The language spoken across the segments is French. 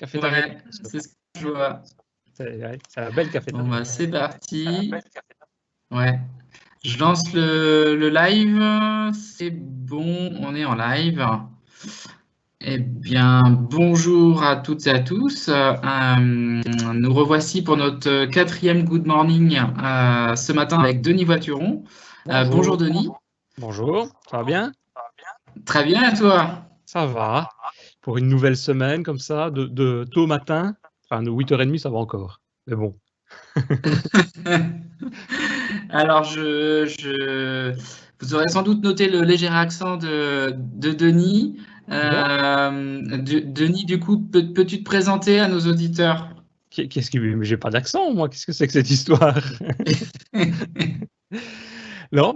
Cafétéria Ouais, Microsoft. c'est ce que je vois. C'est la belle Bon, cafétéria. bah, c'est parti. Ouais. Je lance le live. C'est bon, on est en live. Eh bien, bonjour à toutes et à tous. Nous revoici pour notre quatrième Good Morning ce matin avec Denis Voituron. Bonjour Denis. Bonjour, ça va bien? Très bien, et toi? Ça va. Pour une nouvelle semaine comme ça, de tôt matin, enfin de 8h30, ça va encore. Mais bon. Alors, vous aurez sans doute noté le léger accent de Denis. Denis, du coup, peux-tu te présenter à nos auditeurs? Qu'est-ce qui... Mais j'ai pas d'accent, moi. Qu'est-ce que c'est que cette histoire? Non,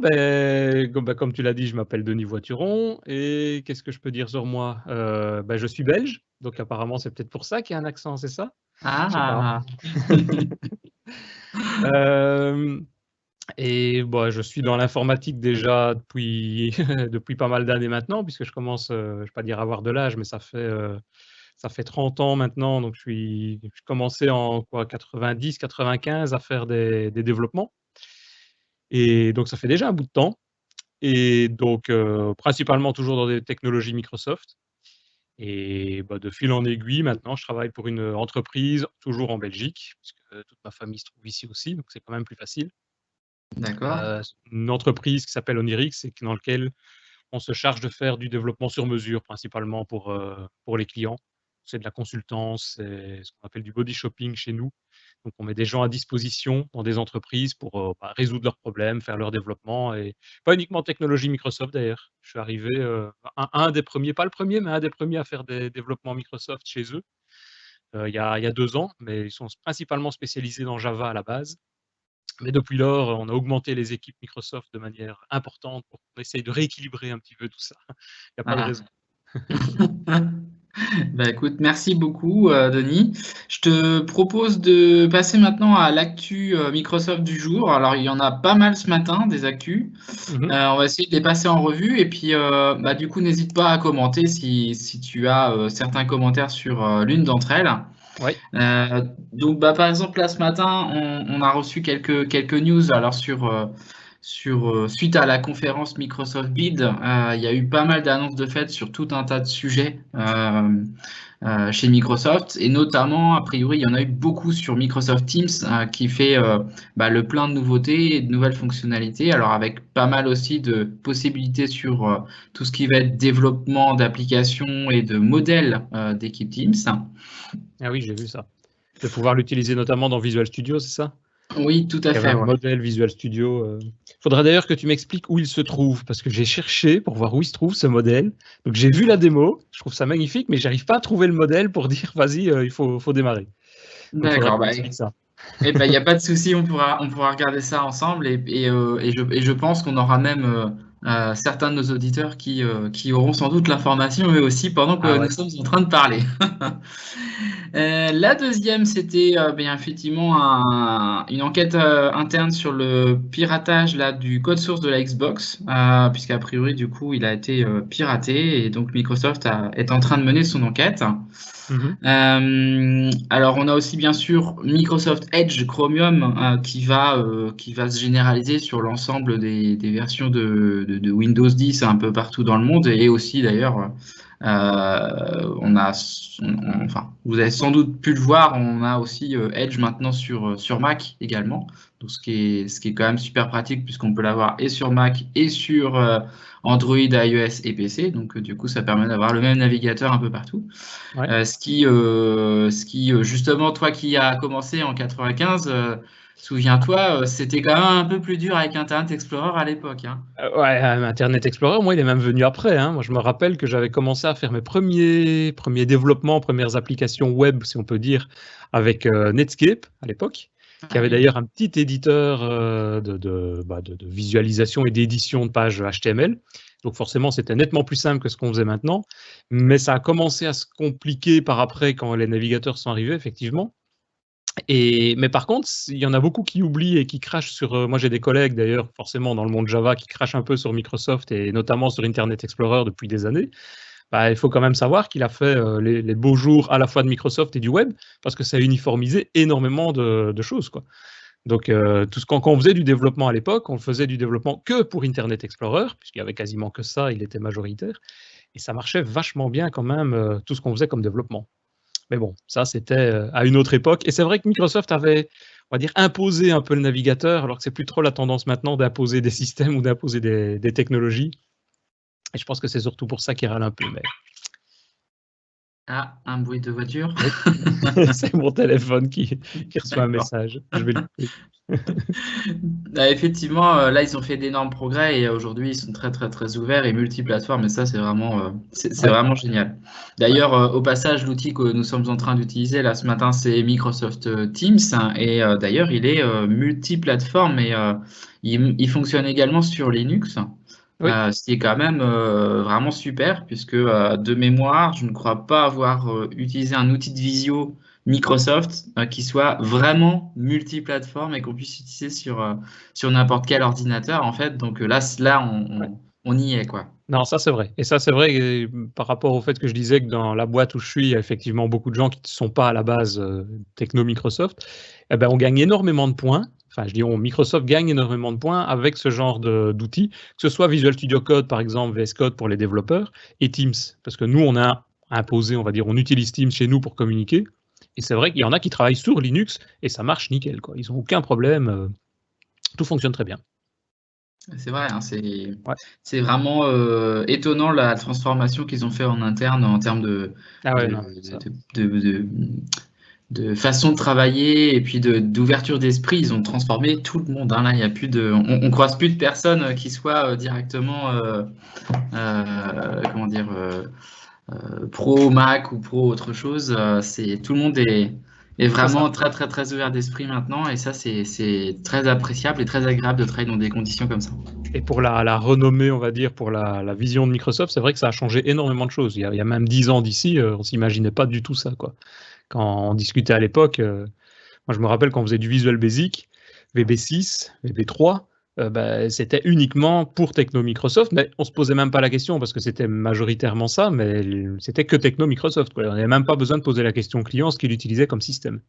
comme tu l'as dit, je m'appelle Denis Voituron. Et qu'est-ce que je peux dire sur moi? Je suis belge, donc apparemment c'est peut-être pour ça qu'il y a un accent, c'est ça? Je sais pas. Ah, Euh, je suis dans l'informatique déjà depuis, depuis pas mal d'années maintenant, puisque je commence, je ne vais pas dire avoir de l'âge, mais ça fait 30 ans maintenant. Donc, je commençais en 90, 95 à faire des développements. Et donc, ça fait déjà un bout de temps. Et donc, principalement toujours dans des technologies Microsoft. Et de fil en aiguille, maintenant, je travaille pour une entreprise, toujours en Belgique, puisque toute ma famille se trouve ici aussi, donc c'est quand même plus facile. d'accord. Une entreprise qui s'appelle Onirix et dans laquelle on se charge de faire du développement sur mesure, principalement pour les clients. C'est de la consultance, c'est ce qu'on appelle du body shopping chez nous. Donc, on met des gens à disposition dans des entreprises pour résoudre leurs problèmes, faire leur développement, et pas uniquement technologie Microsoft d'ailleurs. Je suis arrivé un des premiers, pas le premier, mais un des premiers à faire des développements Microsoft chez eux il y a 2 ans, mais ils sont principalement spécialisés dans Java à la base. Mais depuis lors, on a augmenté les équipes Microsoft de manière importante pour qu'on essaye de rééquilibrer un petit peu tout ça. Il n'y a pas de Ah. raison. Bah écoute, merci beaucoup, Denis. Je te propose de passer maintenant à l'actu Microsoft du jour. Alors, il y en a pas mal ce matin, des actus. Mhm. On va essayer de les passer en revue. Et puis, du coup, n'hésite pas à commenter si tu as certains commentaires sur l'une d'entre elles. Oui. Donc, par exemple, là, ce matin, on a reçu quelques news. Alors, suite à la conférence Microsoft Build, il y a eu pas mal d'annonces de fait sur tout un tas de sujets chez Microsoft. Et notamment, a priori, il y en a eu beaucoup sur Microsoft Teams qui fait le plein de nouveautés et de nouvelles fonctionnalités. Alors, avec pas mal aussi de possibilités sur tout ce qui va être développement d'applications et de modèles d'équipe Teams. Ah oui, j'ai vu ça. De pouvoir l'utiliser notamment dans Visual Studio, c'est ça? Oui, tout à Il y avait fait. un Ouais. modèle Visual Studio. Il faudra d'ailleurs que tu m'expliques où il se trouve, parce que j'ai cherché pour voir où il se trouve ce modèle. Donc j'ai vu la démo, je trouve ça magnifique, mais j'arrive pas à trouver le modèle pour dire vas-y, il faut démarrer. Donc il faudra que D'accord. tu m'expliques ça. Eh ben, il n'y a pas de souci, on pourra regarder ça ensemble et je pense qu'on aura même certains de nos auditeurs qui auront sans doute l'information eux aussi pendant Ah que nous ouais. sommes en train de parler. La deuxième, c'était effectivement une enquête interne sur le piratage là, du code source de la Xbox, puisqu'a priori, du coup, il a été piraté et donc Microsoft est en train de mener son enquête. Mhm. Alors, on a aussi bien sûr Microsoft Edge Chromium qui va se généraliser sur l'ensemble des versions de Windows 10 un peu partout dans le monde et aussi d'ailleurs, enfin, vous avez sans doute pu le voir, on a aussi Edge maintenant sur Mac également, donc ce qui est quand même super pratique puisqu'on peut l'avoir et sur Mac et sur Android, iOS et PC, donc du coup ça permet d'avoir le même navigateur un peu partout. Ouais. Justement, toi qui as commencé en 95, souviens-toi, c'était quand même un peu plus dur avec Internet Explorer à l'époque, hein. Ouais, Internet Explorer, moi, il est même venu après, hein. Moi, je me rappelle que j'avais commencé à faire mes premiers développements, premières applications web, si on peut dire, avec Netscape à l'époque, qui Ah avait oui. d'ailleurs un petit éditeur de visualisation et d'édition de pages HTML. Donc forcément, c'était nettement plus simple que ce qu'on faisait maintenant. Mais ça a commencé à se compliquer par après quand les navigateurs sont arrivés, effectivement. Mais par contre, il y en a beaucoup qui oublient et qui crachent sur. Moi, j'ai des collègues d'ailleurs, forcément dans le monde Java, qui crachent un peu sur Microsoft et notamment sur Internet Explorer depuis des années. bah, il faut quand même savoir qu'il a fait les beaux jours à la fois de Microsoft et du web, parce que ça a uniformisé énormément de choses, quoi. Donc, quand on faisait du développement à l'époque, on faisait du développement que pour Internet Explorer, puisqu'il y avait quasiment que ça, il était majoritaire, et ça marchait vachement bien quand même, tout ce qu'on faisait comme développement. Mais bon, ça, c'était à une autre époque. Et c'est vrai que Microsoft avait, on va dire, imposé un peu le navigateur, alors que c'est plus trop la tendance maintenant d'imposer des systèmes ou d'imposer des technologies. Et je pense que c'est surtout pour ça qu'il râle un peu. Mais Ah, un bruit de voiture. oui, c'est mon téléphone qui reçoit un D'accord. message. Je vais le couper. Effectivement, là, ils ont fait d'énormes progrès et aujourd'hui, ils sont très, très, très ouverts et multiplateformes. Et ça, c'est Ouais, vraiment génial. ouais. D'ailleurs, au passage, l'outil que nous sommes en train d'utiliser là ce matin, c'est Microsoft Teams, hein. Et d'ailleurs, il est multiplateforme et il fonctionne également sur Linux. Oui, Ce qui est quand même vraiment super, puisque de mémoire, je ne crois pas avoir utilisé un outil de visio Microsoft qui soit vraiment multiplateforme et qu'on puisse utiliser sur n'importe quel ordinateur, en fait. Donc là ouais. on y est, quoi. Non, ça c'est vrai. Et ça c'est vrai par rapport au fait que je disais que dans la boîte où je suis, il y a effectivement beaucoup de gens qui ne sont pas à la base techno Microsoft. Eh ben, on gagne énormément de points. Enfin, je dis Microsoft gagne énormément de points avec ce genre d'outils, que ce soit Visual Studio Code par exemple, VS Code pour les développeurs, et Teams. Parce que nous, on a imposé, on va dire, on utilise Teams chez nous pour communiquer. Et c'est vrai qu'il y en a qui travaillent sur Linux et ça marche nickel, quoi. Ils n'ont aucun problème. Tout fonctionne très bien. C'est vrai, hein, Ouais. c'est vraiment étonnant la transformation qu'ils ont fait en interne en termes Ah ouais, de, non, ça. de, de façon de travailler et puis d'ouverture d'esprit. Ils ont transformé tout le monde, hein. Là, il y a plus on croise plus de personnes qui soient directement, comment dire, pro Mac ou pro autre chose. Tout le monde est C'est ça. vraiment très, très, très ouvert d'esprit maintenant. Et ça, c'est très appréciable et très agréable de travailler dans des conditions comme ça. Et pour la renommée, on va dire, pour la vision de Microsoft, c'est vrai que ça a changé énormément de choses. Il y a même 10 ans d'ici, on ne s'imaginait pas du tout ça, quoi. Quand on discutait à l'époque, moi je me rappelle quand on faisait du Visual Basic, VB6, VB3, bah, c'était uniquement pour Techno Microsoft, mais on ne se posait même pas la question parce que c'était majoritairement ça, mais c'était que Techno Microsoft, quoi. On n'avait même pas besoin de poser la question au client, ce qu'il utilisait comme système.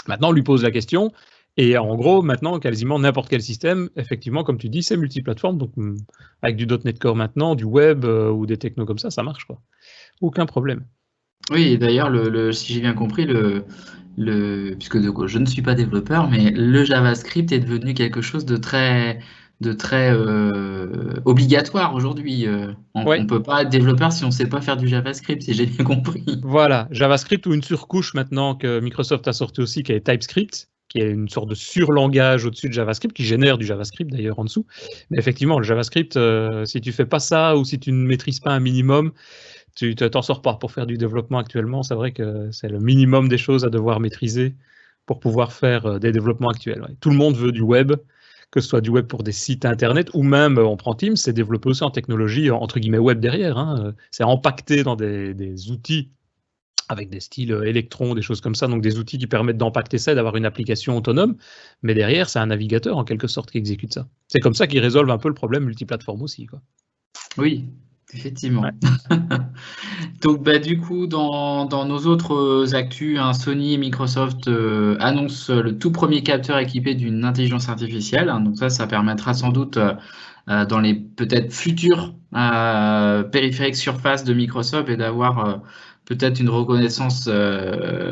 Maintenant, on lui pose la question, et en gros, maintenant, quasiment n'importe quel système, effectivement, comme tu dis, c'est multiplateforme, donc avec du .NET Core maintenant, du web ou des technos comme ça marche, quoi. Aucun problème. Oui, et d'ailleurs, si j'ai bien compris, puisque je ne suis pas développeur, mais le JavaScript est devenu quelque chose de très obligatoire aujourd'hui. On Ouais, ne peut pas être développeur si on ne sait pas faire du JavaScript, si j'ai bien compris. voilà, JavaScript ou une surcouche maintenant que Microsoft a sorti aussi, qui est TypeScript, qui est une sorte de surlangage au-dessus de JavaScript, qui génère du JavaScript d'ailleurs en dessous. Mais effectivement, le JavaScript, si tu fais pas ça ou si tu ne maîtrises pas un minimum, tu t'en sors pas. Pour faire du développement actuellement, c'est vrai que c'est le minimum des choses à devoir maîtriser pour pouvoir faire des développements actuels. Ouais. Tout le monde veut du web, que ce soit du web pour des sites internet ou même, on prend Teams, c'est développé aussi en technologie entre guillemets web derrière, hein. C'est empaqueté dans des outils avec des styles électrons, des choses comme ça, donc des outils qui permettent d'empacter ça et d'avoir une application autonome. Mais derrière, c'est un navigateur en quelque sorte qui exécute ça. C'est comme ça qu'ils résolvent un peu le problème multiplateforme aussi, quoi. Oui, Ouais. effectivement. Donc, bah, du coup, dans nos autres actus, hein, Sony et Microsoft annoncent le tout premier capteur équipé d'une intelligence artificielle, hein. Donc ça permettra sans doute dans les peut-être futurs périphériques surface de Microsoft et d'avoir peut-être une reconnaissance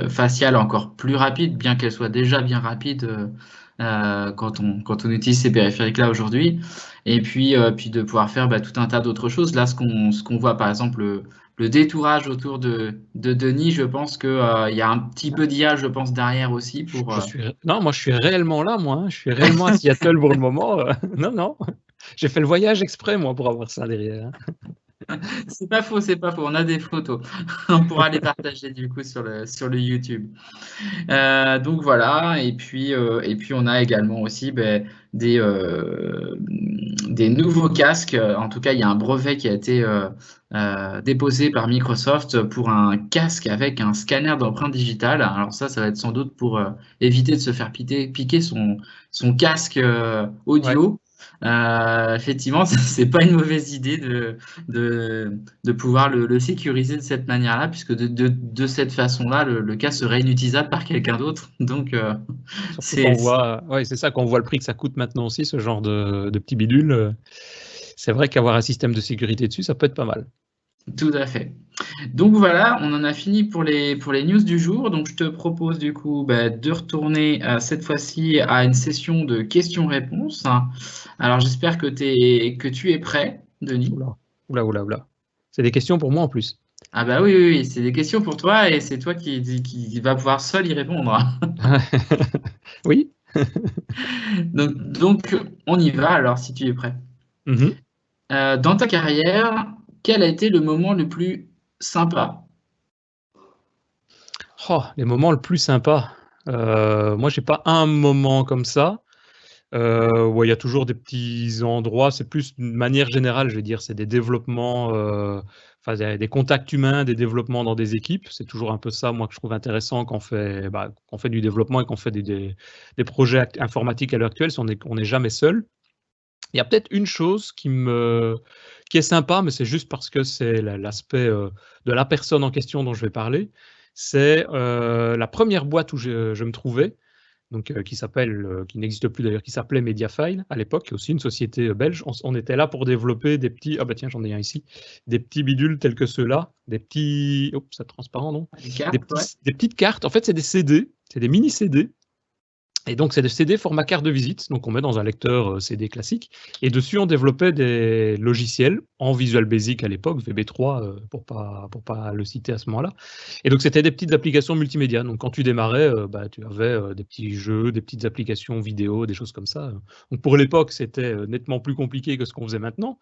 faciale encore plus rapide, bien qu'elle soit déjà bien rapide quand on utilise ces périphériques-là aujourd'hui. Et puis de pouvoir faire tout un tas d'autres choses. Là, ce qu'on voit par exemple, le détourage autour de Denis, je pense qu'il y a un petit peu d'IA, je pense, derrière aussi pour. Non, moi je suis réellement là, moi, hein. Je suis réellement à Seattle pour le moment. Non, non. J'ai fait le voyage exprès, moi, pour avoir ça derrière, hein. C'est pas faux, c'est pas faux. On a des photos. On pourra les partager du coup sur le YouTube. Donc voilà. Et puis on a également aussi des nouveaux casques. En tout cas, il y a un brevet qui a été déposé par Microsoft pour un casque avec un scanner d'empreinte digitale. Alors ça va être sans doute pour éviter de se faire piquer son casque Ouais. audio. Effectivement, c'est pas une mauvaise idée de pouvoir le sécuriser de cette manière-là, puisque de cette façon-là, le cas serait inutilisable par quelqu'un d'autre. Donc, Surtout quand c'est on voit, ouais, c'est ça, quand on voit le prix que ça coûte maintenant aussi, ce genre de petits bidules, c'est vrai qu'avoir un système de sécurité dessus, ça peut être pas mal. tout à fait. Donc voilà, on en a fini pour les news du jour. Donc je te propose du coup de retourner cette fois-ci à une session de questions-réponses. Alors j'espère que tu es prêt, Denis. Oula, oula, oula, oula. C'est des questions pour moi en plus. Ah bah oui, oui, oui, c'est des questions pour toi et c'est toi qui va pouvoir seul y répondre. Oui. Donc on y va alors si tu es prêt. Mhm. Dans ta carrière, quel a été le moment le plus sympa? Oh, les moments le plus sympas. Moi, j'ai pas un moment comme ça. Ouais, il y a toujours des petits endroits, c'est plus d'une manière générale, je vais dire, c'est des développements, enfin des contacts humains, des développements dans des équipes. C'est toujours un peu ça, moi, que je trouve intéressant quand on fait du développement et qu'on fait des projets informatiques à l'heure actuelle, on n'est jamais seul. Il y a peut-être une chose qui est sympa, mais c'est juste parce que c'est l'aspect de la personne en question dont je vais parler. C'est la première boîte où je me trouvais, donc qui n'existe plus d'ailleurs, qui s'appelait Mediafile à l'époque, aussi une société belge. On était là pour développer des petits, ah bah tiens, j'en ai un ici, des petits bidules tels que ceux-là, des petits, oh, c'est transparent, non? Les cartes, ouais. Des petites cartes. En fait, c'est des CD, c'est des mini CD. Et donc, c'est des CD format carte de visite, donc on met dans un lecteur CD classique, et dessus, on développait des logiciels en Visual Basic à l'époque, VB3, pour pas le citer à ce moment-là. Et donc, c'était des petites applications multimédia. Donc, quand tu démarrais, tu avais des petits jeux, des petites applications vidéo, des choses comme ça. Donc, pour l'époque, c'était nettement plus compliqué que ce qu'on faisait maintenant,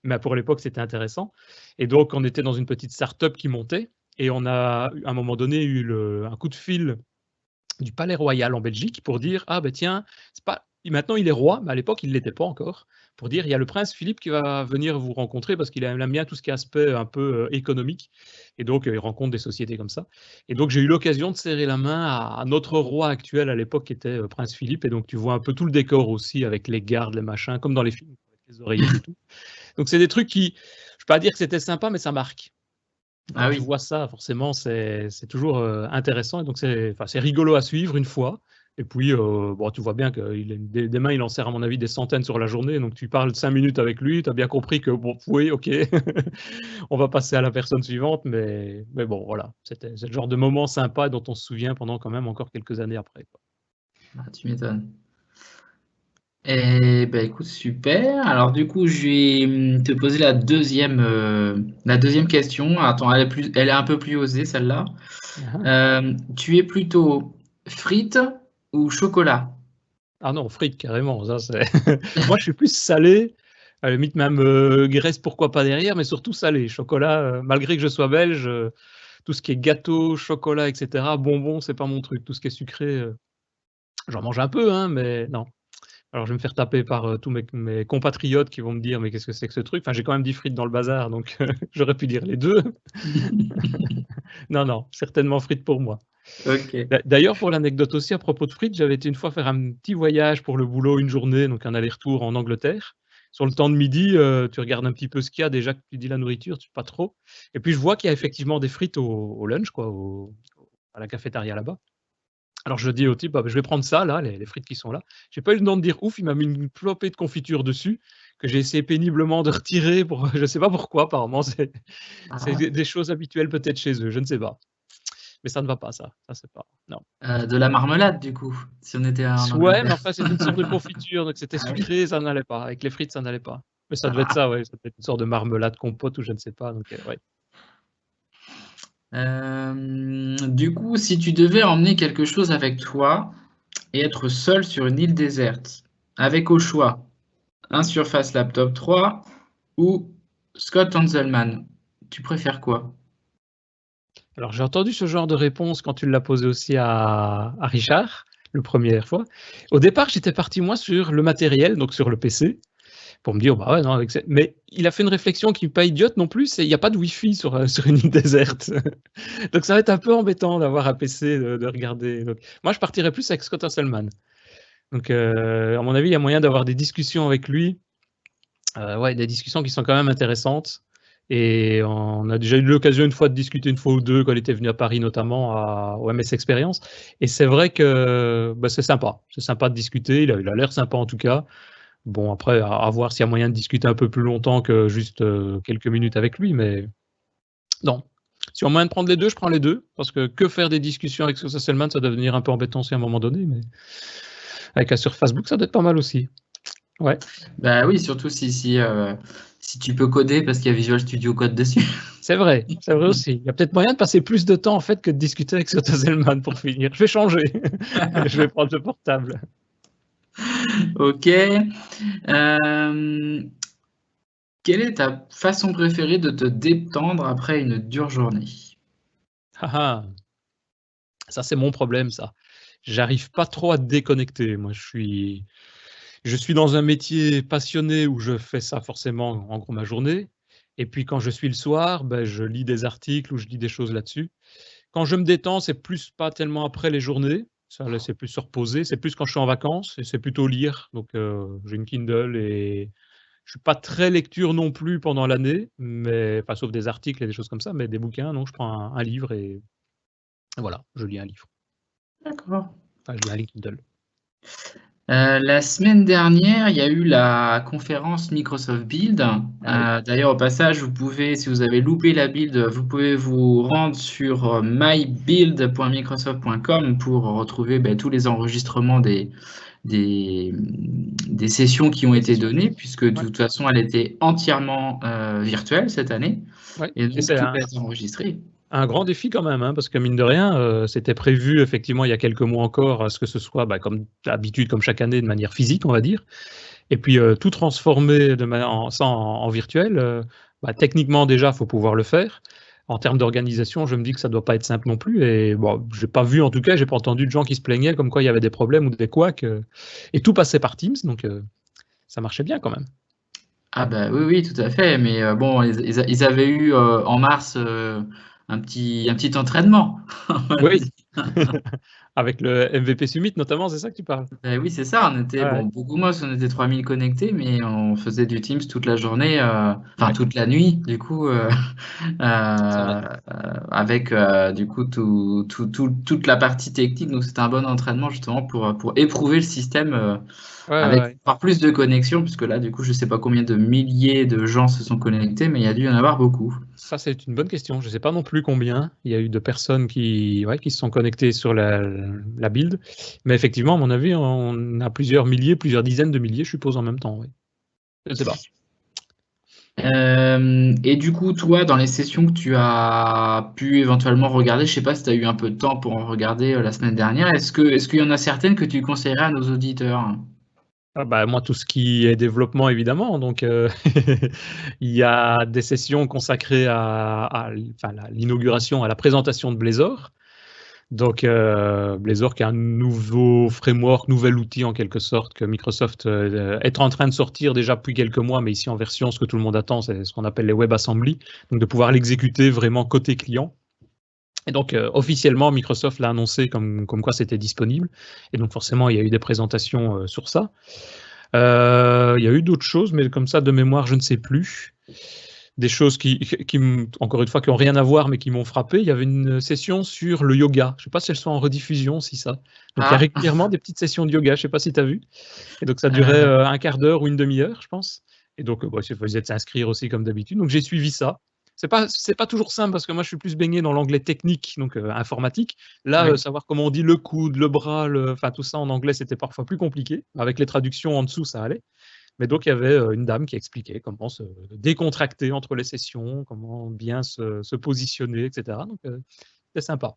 mais pour l'époque, c'était intéressant. Et donc, on était dans une petite start-up qui montait, et on a, à un moment donné, eu un coup de fil du Palais Royal en Belgique pour dire ah ben tiens, c'est pas maintenant il est roi, mais à l'époque il ne l'était pas encore, pour dire il y a le prince Philippe qui va venir vous rencontrer parce qu'il aime bien tout ce qui est aspect un peu économique, et donc il rencontre des sociétés comme ça. Et donc j'ai eu l'occasion de serrer la main à notre roi actuel à l'époque qui était prince Philippe, et donc tu vois un peu tout le décor aussi avec les gardes, les machins, comme dans les films, avec les oreillettes et tout. Donc c'est des trucs qui, je peux pas dire que c'était sympa, mais ça marque. Quand Ah tu oui. vois ça, forcément, c'est toujours intéressant. Et donc, c'est rigolo à suivre une fois. Et puis, bon, tu vois bien que des mains, il en sert, à mon avis, des centaines sur la journée. Donc, tu parles 5 minutes avec lui, tu as bien compris que, bon, oui, ok, on va passer à la personne suivante. Mais bon, voilà, c'est le genre de moment sympa dont on se souvient pendant quand même encore quelques années après, quoi. Ah, tu m'étonnes. Eh ben écoute, super. Alors du coup, je vais te poser la deuxième question. Attends, elle est un peu plus osée celle-là. Ah, Tu es plutôt frites ou chocolat? ah non, frites, carrément. Ça, c'est... Moi, je suis plus salé. À la limite, même graisse, pourquoi pas derrière, mais surtout salé. Chocolat, malgré que je sois belge, tout ce qui est gâteau, chocolat, etc., bonbons, c'est pas mon truc. Tout ce qui est sucré, j'en mange un peu, hein, mais non. Alors, je vais me faire taper par tous mes compatriotes qui vont me dire, mais qu'est-ce que c'est que ce truc? Enfin, j'ai quand même dit frites dans le bazar, donc j'aurais pu dire les deux. Non, non, certainement frites pour moi. Ok. D'ailleurs, pour l'anecdote aussi, à propos de frites, j'avais été une fois faire un petit voyage pour le boulot, une journée, donc un aller-retour en Angleterre. Sur le temps de midi, tu regardes un petit peu ce qu'il y a. Déjà que tu dis la nourriture, tu sais pas trop. Et puis je vois qu'il y a effectivement des frites au lunch, quoi, à la cafétéria là-bas. Alors je dis au type: «Bah, je vais prendre ça là, les frites qui sont là». J'ai pas eu le temps de dire ouf, il m'a mis une flopée de confiture dessus, que j'ai essayé péniblement de retirer pour je sais pas pourquoi, apparemment c'est Ah, des choses habituelles peut-être chez eux, je ne sais pas. Mais ça ne va pas ça, c'est pas non. de la marmelade du coup, si on était en Ouais, mais Angleterre. enfin, c'était une sorte de confiture, donc c'était Ah oui. sucré, ça n'allait pas. Avec les frites, ça n'allait pas. Mais ça devait être Ah. ça, ouais, ça devait être une sorte de marmelade, compote ou je ne sais pas, donc ouais. Du coup, si tu devais emmener quelque chose avec toi et être seul sur une île déserte, avec au choix un Surface Laptop 3 ou Scott Hanselman, tu préfères quoi? Alors j'ai entendu ce genre de réponse quand tu l'as posé aussi à Richard, la première fois. Au départ, j'étais parti moi sur le matériel, donc sur le PC, pour me dire: «Bah ouais, non, avec ça», mais il a fait une réflexion qui est pas idiote non plus, c'est il y a pas de wifi sur, sur une île déserte. Donc ça va être un peu embêtant d'avoir un PC, de regarder, donc moi je partirais plus avec Scott Hanselman. Donc, à mon avis, il y a moyen d'avoir des discussions avec lui. Ouais, des discussions qui sont quand même intéressantes. Et on a déjà eu l'occasion une fois de discuter une fois ou deux quand il était venu à Paris, notamment au MS Experience. Et c'est vrai que c'est sympa. C'est sympa de discuter. Il a l'air sympa en tout cas. Bon, après, à voir s'il y a moyen de discuter un peu plus longtemps que juste quelques minutes avec lui. Mais non. Si on a moyen de prendre les deux, je prends les deux. Parce que faire des discussions avec Scott Selman, ça doit devenir un peu embêtant aussi à un moment donné. Mais avec un sur Facebook, ça doit être pas mal aussi. Ouais. Bah oui, surtout si tu peux coder parce qu'il y a Visual Studio Code dessus. C'est vrai aussi. Il y a peut-être moyen de passer plus de temps en fait que de discuter avec Scott Hazelman pour finir. Je vais changer. Je vais prendre le portable. Ok. Quelle est ta façon préférée de te détendre après une dure journée? Ah, ça, c'est mon problème, ça. J'arrive pas trop à déconnecter. Moi, je suis dans un métier passionné où je fais ça forcément, en gros, ma journée. Et puis quand je suis le soir, je lis des articles ou je lis des choses là-dessus. Quand je me détends, c'est plus pas tellement après les journées. Ça, là, c'est plus se reposer. C'est plus quand je suis en vacances et c'est plutôt lire. Donc, j'ai une Kindle et je suis pas très lecture non plus pendant l'année, mais enfin, sauf des articles et des choses comme ça, mais des bouquins, non, je prends un livre et voilà, je lis un livre. D'accord. Enfin, je lis un livre Kindle. La semaine dernière, il y a eu la conférence Microsoft Build. Ah oui. D'ailleurs, au passage, vous pouvez, si vous avez loupé la build, vous pouvez vous rendre sur mybuild.microsoft.com pour retrouver tous les enregistrements des sessions qui ont été données, puisque de Ouais, toute façon, elle était entièrement virtuelle cette année, ouais. et Et donc c'est tout a été enregistré. un grand défi quand même, hein, parce que mine de rien, c'était prévu effectivement il y a quelques mois encore à ce que ce soit, comme d'habitude, comme chaque année, de manière physique, on va dire. Et puis tout transformer en virtuel, techniquement déjà, il faut pouvoir le faire. En termes d'organisation, je me dis que ça ne doit pas être simple non plus. Et bon, j'ai pas vu, en tout cas, j'ai pas entendu de gens qui se plaignaient comme quoi il y avait des problèmes ou des couacs. Et tout passait par Teams, donc ça marchait bien quand même. Ah bah oui, oui, tout à fait. Mais bon, ils avaient eu en mars un petit entraînement, on va Oui, dire. avec le MVP Summit notamment, c'est ça que tu parles. Oui, c'est ça. On était, Ouais, bon, beaucoup moins, parce qu'on était 3000 connectés, mais on faisait du Teams toute la journée, enfin ouais, toute la nuit, du coup, c'est vrai. avec du coup toute la partie technique. Donc c'était un bon entraînement justement pour éprouver le système Ouais, ouais, avec ouais. encore plus de connexions, puisque là, du coup, je sais pas combien de milliers de gens se sont connectés, mais il y a dû y en avoir beaucoup. Ça, c'est une bonne question. Je ne sais pas non plus combien il y a eu de personnes qui se sont connectées sur la build. Mais effectivement, à mon avis, on a plusieurs milliers, plusieurs dizaines de milliers, je suppose, en même temps. Oui. Je ne sais pas. Et du coup, toi, dans les sessions que tu as pu éventuellement regarder, je sais pas si tu as eu un peu de temps pour en regarder la semaine dernière, est-ce qu'il y en a certaines que tu conseillerais à nos auditeurs? Moi, tout ce qui est développement, évidemment. Donc, il y a des sessions consacrées à l'inauguration, à la présentation de Blazor. Donc, Blazor qui est un nouveau framework, nouvel outil en quelque sorte que Microsoft est en train de sortir déjà depuis quelques mois, mais ici en version, ce que tout le monde attend, c'est ce qu'on appelle les WebAssembly, donc de pouvoir l'exécuter vraiment côté client. Et donc, officiellement, Microsoft l'a annoncé comme quoi c'était disponible. Et donc, forcément, il y a eu des présentations sur ça. Il y a eu d'autres choses, mais comme ça, de mémoire, je ne sais plus. Des choses encore une fois, qui n'ont rien à voir, mais qui m'ont frappé. Il y avait une session sur le yoga. Je ne sais pas si elles sont en rediffusion, si ça. Donc, il y a Ah, régulièrement des petites sessions de yoga. Je ne sais pas si tu as vu. Et donc, ça durait euh, un quart d'heure ou une demi-heure, je pense. Et donc, il suffisait de s'inscrire aussi, comme d'habitude. Donc, j'ai suivi ça. C'est pas toujours simple parce que moi, je suis plus baigné dans l'anglais technique, donc informatique. Là, oui. savoir comment on dit le coude, le bras, enfin, tout ça en anglais, c'était parfois plus compliqué. Avec les traductions en dessous, ça allait. Mais donc, il y avait une dame qui expliquait comment se décontracter entre les sessions, comment bien se positionner, etc. Donc, c'était sympa.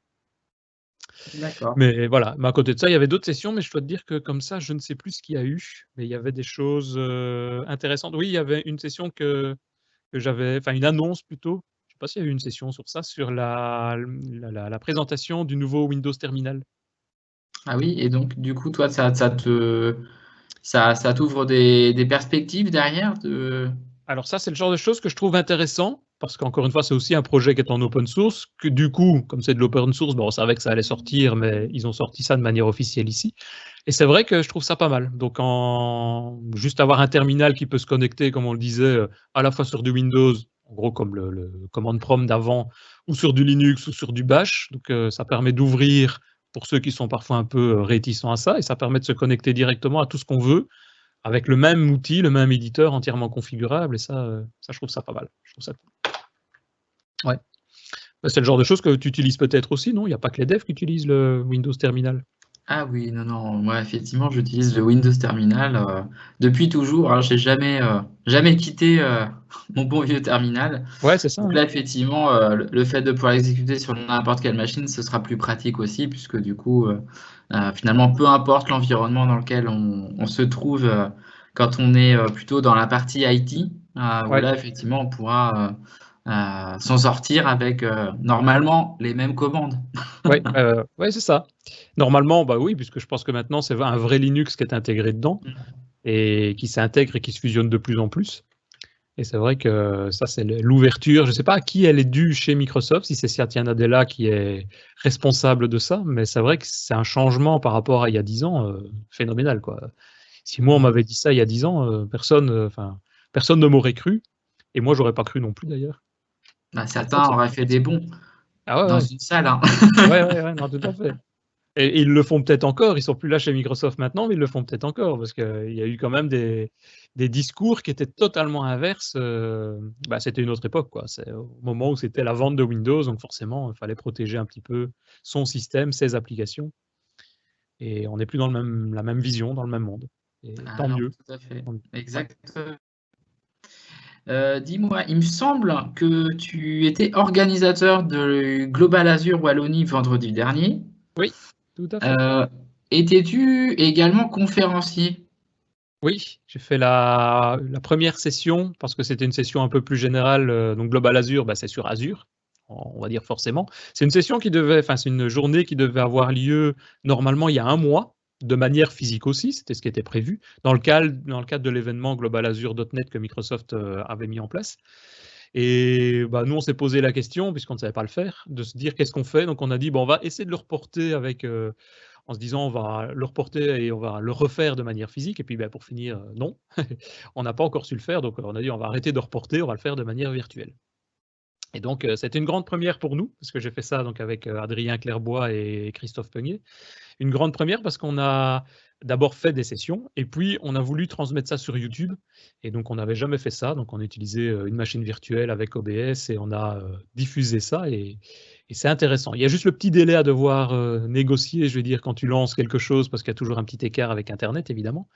D'accord. Mais voilà, mais à côté de ça, il y avait d'autres sessions, mais je dois te dire que comme ça, je ne sais plus ce qu'il y a eu, mais il y avait des choses intéressantes. Oui, il y avait une session que j'avais, enfin une annonce plutôt. Je ne sais pas s'il y a eu une session sur ça, sur la présentation du nouveau Windows Terminal. Ah oui, et donc, du coup, toi, ça t'ouvre des perspectives derrière de... Alors ça, c'est le genre de choses que je trouve intéressant parce qu'encore une fois, c'est aussi un projet qui est en open source, que du coup, comme c'est de l'open source, on savait que ça allait sortir, mais ils ont sorti ça de manière officielle ici. Et c'est vrai que je trouve ça pas mal. Donc, juste avoir un terminal qui peut se connecter, comme on le disait, à la fois sur du Windows, en gros comme le command prompt d'avant, ou sur du Linux ou sur du Bash. Donc, ça permet d'ouvrir pour ceux qui sont parfois un peu réticents à ça, et ça permet de se connecter directement à tout ce qu'on veut, avec le même outil, le même éditeur entièrement configurable, et ça je trouve ça pas mal. Je trouve ça cool. Ouais. Bah, c'est le genre de choses que tu utilises peut-être aussi, non? Il n'y a pas que les devs qui utilisent le Windows Terminal. Ah oui, non, moi effectivement, j'utilise le Windows Terminal depuis toujours. Alors, j'ai jamais quitté mon bon vieux terminal. Ouais, c'est ça. Donc là, effectivement, le fait de pouvoir l'exécuter sur n'importe quelle machine, ce sera plus pratique aussi, puisque du coup, finalement, peu importe l'environnement dans lequel on se trouve quand on est plutôt dans la partie IT, où Ouais. là, effectivement, on pourra s'en sortir avec normalement les mêmes commandes. Ouais, ouais, c'est ça. Normalement, bah oui, puisque je pense que maintenant, c'est un vrai Linux qui est intégré dedans et qui s'intègre et qui se fusionne de plus en plus. Et c'est vrai que ça, c'est l'ouverture. Je ne sais pas à qui elle est due chez Microsoft, si c'est Satya Nadella qui est responsable de ça, mais c'est vrai que c'est un changement par rapport à il y a 10 ans phénoménal, quoi. Si moi, on m'avait dit ça il y a 10 ans, personne ne m'aurait cru. Et moi, j'aurais pas cru non plus, d'ailleurs. Bah, C'est vrai certains que c'est auraient fait des bons Ah dans ouais, une salle, hein. ouais, ouais, ouais, non, tout à fait. Et ils le font peut-être encore, ils sont plus là chez Microsoft maintenant, mais ils le font peut-être encore, parce qu'il y a eu quand même des discours qui étaient totalement inverses. C'était une autre époque, quoi. C'est au moment où c'était la vente de Windows, donc forcément, il fallait protéger un petit peu son système, ses applications. Et on n'est plus dans la même vision, dans le même monde. Et Ah tant non, mieux. tout à fait. Tant mieux. Ouais. Exactement. Dis-moi, il me semble que tu étais organisateur de Global Azure Wallonie vendredi dernier. Oui, tout à fait. Euh, Étais-tu également conférencier? Oui, j'ai fait la première session, parce que c'était une session un peu plus générale. Donc Global Azure, c'est sur Azure, on va dire forcément. C'est une session c'est une journée qui devait avoir lieu normalement il y a 1 mois, de manière physique aussi, c'était ce qui était prévu, dans le cadre de l'événement Global Azure.net que Microsoft avait mis en place. Et nous, on s'est posé la question, puisqu'on ne savait pas le faire, de se dire qu'est-ce qu'on fait. Donc on a dit, on va essayer de le reporter en se disant on va le reporter et on va le refaire de manière physique. Et puis pour finir, non, on n'a pas encore su le faire. Donc on a dit on va arrêter de reporter, on va le faire de manière virtuelle. Et donc c'était une grande première pour nous, parce que j'ai fait ça donc avec Adrien Clairbois et Christophe Peugnier. Une grande première parce qu'on a d'abord fait des sessions et puis on a voulu transmettre ça sur YouTube. Et donc on n'avait jamais fait ça. Donc on a utilisé une machine virtuelle avec OBS et on a diffusé ça. Et c'est intéressant. Il y a juste le petit délai à devoir négocier, je veux dire, quand tu lances quelque chose, parce qu'il y a toujours un petit écart avec Internet, évidemment.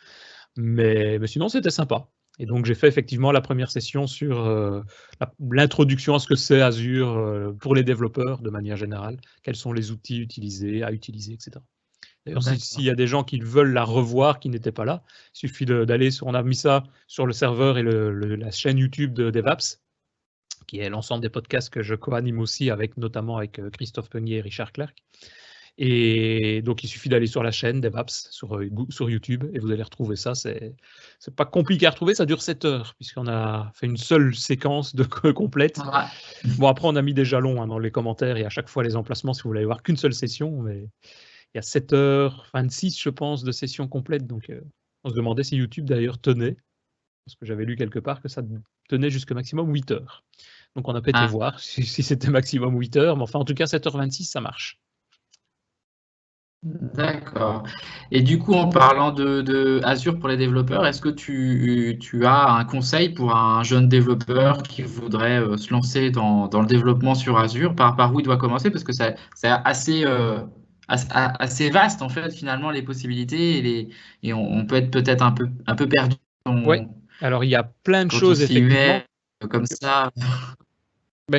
Mais sinon, c'était sympa. Et donc, j'ai fait effectivement la première session sur l'introduction à ce que c'est Azure pour les développeurs de manière générale. Quels sont les outils utilisés, à utiliser, etc. D'ailleurs, s'il y a des gens qui veulent la revoir, qui n'étaient pas là, il suffit d'aller on a mis ça sur le serveur et la chaîne YouTube de DevApps, qui est l'ensemble des podcasts que je co-anime aussi, notamment avec Christophe Peugnier et Richard Clark. Et donc, il suffit d'aller sur la chaîne DevApps sur YouTube et vous allez retrouver ça. C'est pas compliqué à retrouver, ça dure 7 heures, puisqu'on a fait une seule séquence complète. Ouais. Bon, après, on a mis des jalons dans les commentaires et à chaque fois les emplacements si vous voulez voir qu'une seule session. Mais il y a 7h26, je pense, de session complète. Donc, on se demandait si YouTube d'ailleurs tenait, parce que j'avais lu quelque part que ça tenait jusqu'à maximum 8 heures. Donc, on n'a pas été voir si c'était maximum 8 heures, mais enfin, en tout cas, 7h26, ça marche. D'accord. Et du coup, en parlant de Azure pour les développeurs, est-ce que tu as un conseil pour un jeune développeur qui voudrait se lancer dans le développement sur Azure, par où il doit commencer? Parce que c'est assez vaste, en fait, finalement, les possibilités et on peut être peut-être un peu perdu Oui, alors il y a plein de quand on choses, s'y met effectivement. comme ça.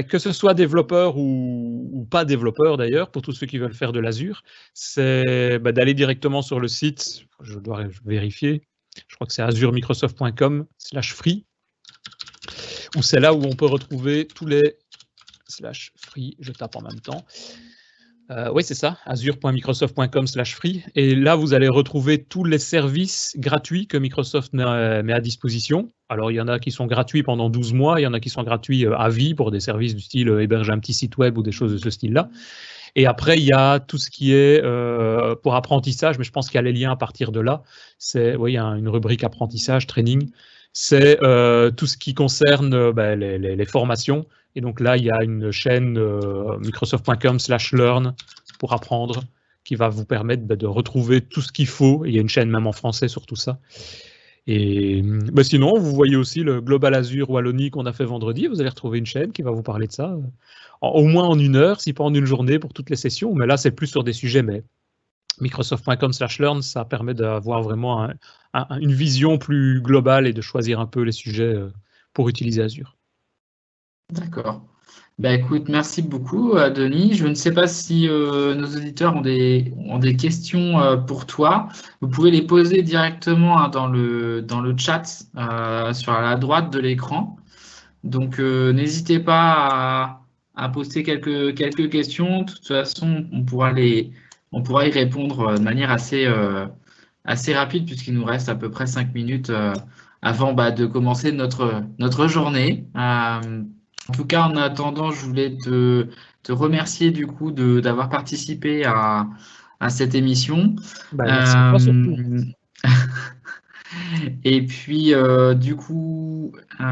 Que ce soit développeur ou pas développeur d'ailleurs, pour tous ceux qui veulent faire de l'Azure, c'est d'aller directement sur le site, je dois vérifier, je crois que c'est azuremicrosoft.com/free, où c'est là où on peut retrouver tous les /free, je tape en même temps, Oui, c'est ça, azure.microsoft.com/free. Et là, vous allez retrouver tous les services gratuits que Microsoft met à disposition. Alors, il y en a qui sont gratuits pendant 12 mois, il y en a qui sont gratuits à vie pour des services du style héberger un petit site web ou des choses de ce style-là. Et après, il y a tout ce qui est pour apprentissage, mais je pense qu'il y a les liens à partir de là. Oui, il y a une rubrique apprentissage, training. C'est tout ce qui concerne les formations. Et donc là, il y a une chaîne microsoft.com/learn pour apprendre qui va vous permettre de retrouver tout ce qu'il faut. Et il y a une chaîne même en français sur tout ça. Et sinon, vous voyez aussi le Global Azure Wallonie qu'on a fait vendredi. Vous allez retrouver une chaîne qui va vous parler de ça, au moins en 1 heure, si pas en 1 journée pour toutes les sessions. Mais là, c'est plus sur des sujets. Mais Microsoft.com/learn, ça permet d'avoir vraiment une vision plus globale et de choisir un peu les sujets pour utiliser Azure. D'accord. Écoute, merci beaucoup, Denis. Je ne sais pas si nos auditeurs ont des questions pour toi. Vous pouvez les poser directement dans le chat sur la droite de l'écran. Donc, n'hésitez pas à poster quelques questions. De toute façon, on pourra y répondre de manière assez rapide puisqu'il nous reste à peu près 5 minutes avant de commencer notre journée. En tout cas, en attendant, je voulais te remercier du coup d'avoir participé à cette émission. Merci à toi surtout. Et puis, du coup, je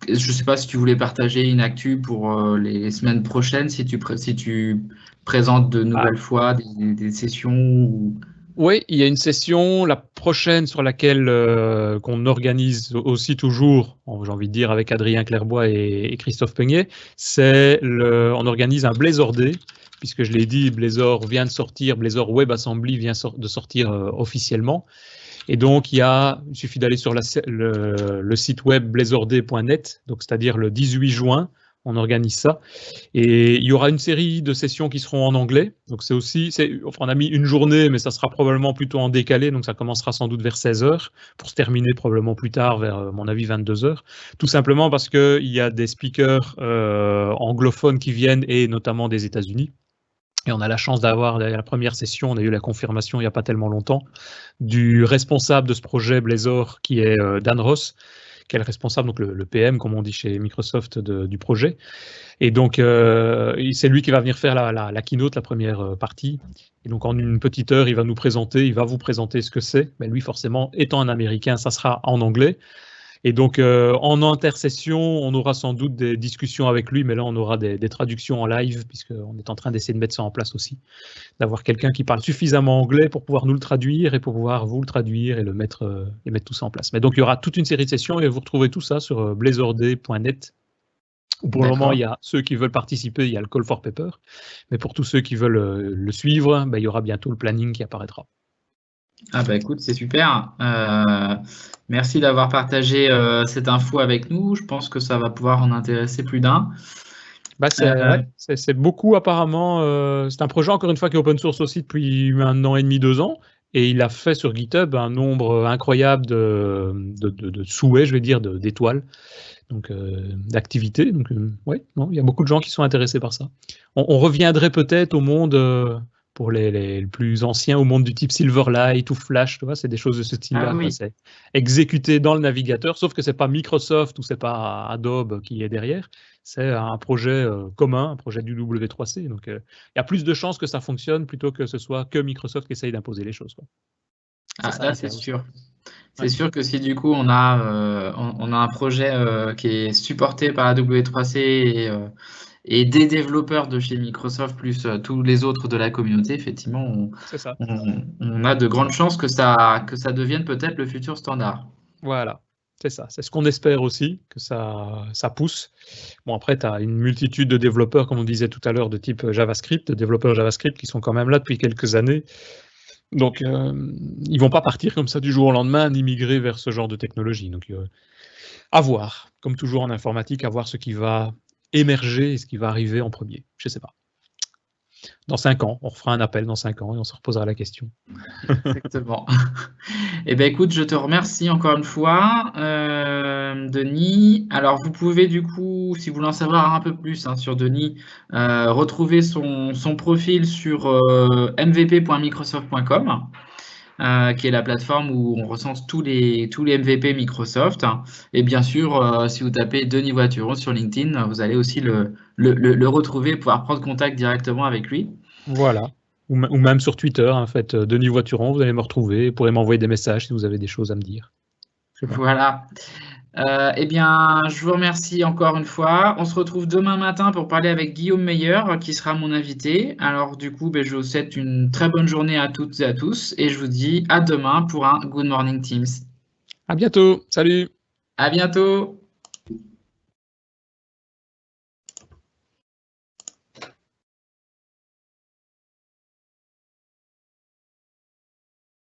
ne sais pas si tu voulais partager une actu pour les semaines prochaines, si tu présentes de nouvelles fois des sessions ou... Oui, il y a une session, la prochaine, sur laquelle qu'on organise aussi toujours, j'ai envie de dire, avec Adrien Clairbois et Christophe Peignet. On organise un Blazor Day, puisque je l'ai dit, Blazor vient de sortir, Blazor WebAssembly vient de sortir officiellement. Et donc, il suffit d'aller sur le site web blazorday.net, donc c'est-à-dire le 18 juin. On organise ça. Et il y aura une série de sessions qui seront en anglais. Donc on a mis 1 journée, mais ça sera probablement plutôt en décalé. Donc ça commencera sans doute vers 16h pour se terminer probablement plus tard vers, à mon avis, 22h. Tout simplement parce qu'il y a des speakers anglophones qui viennent et notamment des États-Unis. Et on a la chance d'avoir la première session, on a eu la confirmation il n'y a pas tellement longtemps, du responsable de ce projet Blazor qui est Dan Ross, qui est le responsable, donc le PM, comme on dit chez Microsoft, du projet. Et donc, c'est lui qui va venir faire la keynote, la première partie. Et donc, en une petite heure, il va vous présenter ce que c'est. Mais lui, forcément, étant un Américain, ça sera en anglais. Et donc, en intercession, on aura sans doute des discussions avec lui, mais là, on aura des traductions en live, puisqu'on est en train d'essayer de mettre ça en place aussi. D'avoir quelqu'un qui parle suffisamment anglais pour pouvoir nous le traduire et pour pouvoir vous le traduire et mettre tout ça en place. Mais donc, il y aura toute une série de sessions et vous retrouvez tout ça sur blazorday.net. Pour le moment, il y a ceux qui veulent participer, il y a le call for paper. Mais pour tous ceux qui veulent le suivre, il y aura bientôt le planning qui apparaîtra. Écoute, c'est super. Merci d'avoir partagé cette info avec nous. Je pense que ça va pouvoir en intéresser plus d'un. C'est beaucoup apparemment. C'est un projet, encore une fois, qui est open source aussi depuis 1 an et demi, 2 ans. Et il a fait sur GitHub un nombre incroyable de souhaits, je vais dire, d'étoiles, donc d'activités. Donc, il y a beaucoup de gens qui sont intéressés par ça. On reviendrait peut-être au monde... pour les plus anciens, au monde du type Silverlight ou Flash, tu vois, c'est des choses de ce style-là. Oui. C'est exécuté dans le navigateur, sauf que c'est pas Microsoft ou c'est pas Adobe qui est derrière. C'est un projet commun, un projet du W3C. Donc, il y a plus de chances que ça fonctionne plutôt que ce soit que Microsoft qui essaye d'imposer les choses, quoi. Là, c'est sûr. C'est sûr que si du coup on a un projet qui est supporté par la W3C et des développeurs de chez Microsoft plus tous les autres de la communauté, effectivement, on a de grandes chances que ça devienne peut-être le futur standard. Voilà, c'est ça. C'est ce qu'on espère aussi, que ça pousse. Bon, après, tu as une multitude de développeurs, comme on disait tout à l'heure, de type JavaScript, de développeurs JavaScript qui sont quand même là depuis quelques années. Donc, ils ne vont pas partir comme ça du jour au lendemain, ni migrer vers ce genre de technologie. Donc, à voir, comme toujours en informatique, à voir ce qui va émerger et ce qui va arriver en premier. Je ne sais pas. Dans 5 ans, on refera un appel dans 5 ans et on se reposera la question. Exactement. Écoute, je te remercie encore une fois. Denis. Alors, vous pouvez du coup, si vous voulez en savoir un peu plus sur Denis, retrouver son profil sur mvp.microsoft.com, qui est la plateforme où on recense tous les MVP Microsoft. Et bien sûr, si vous tapez Denis Voituron sur LinkedIn, vous allez aussi le retrouver, pouvoir prendre contact directement avec lui. Voilà. Ou même sur Twitter, en fait, Denis Voituron, vous allez me retrouver, vous pourrez m'envoyer des messages si vous avez des choses à me dire. Voilà. Eh bien, je vous remercie encore une fois. On se retrouve demain matin pour parler avec Guillaume Meyer, qui sera mon invité. Alors, du coup, je vous souhaite une très bonne journée à toutes et à tous, et je vous dis à demain pour un Good Morning Teams. À bientôt. Salut. À bientôt.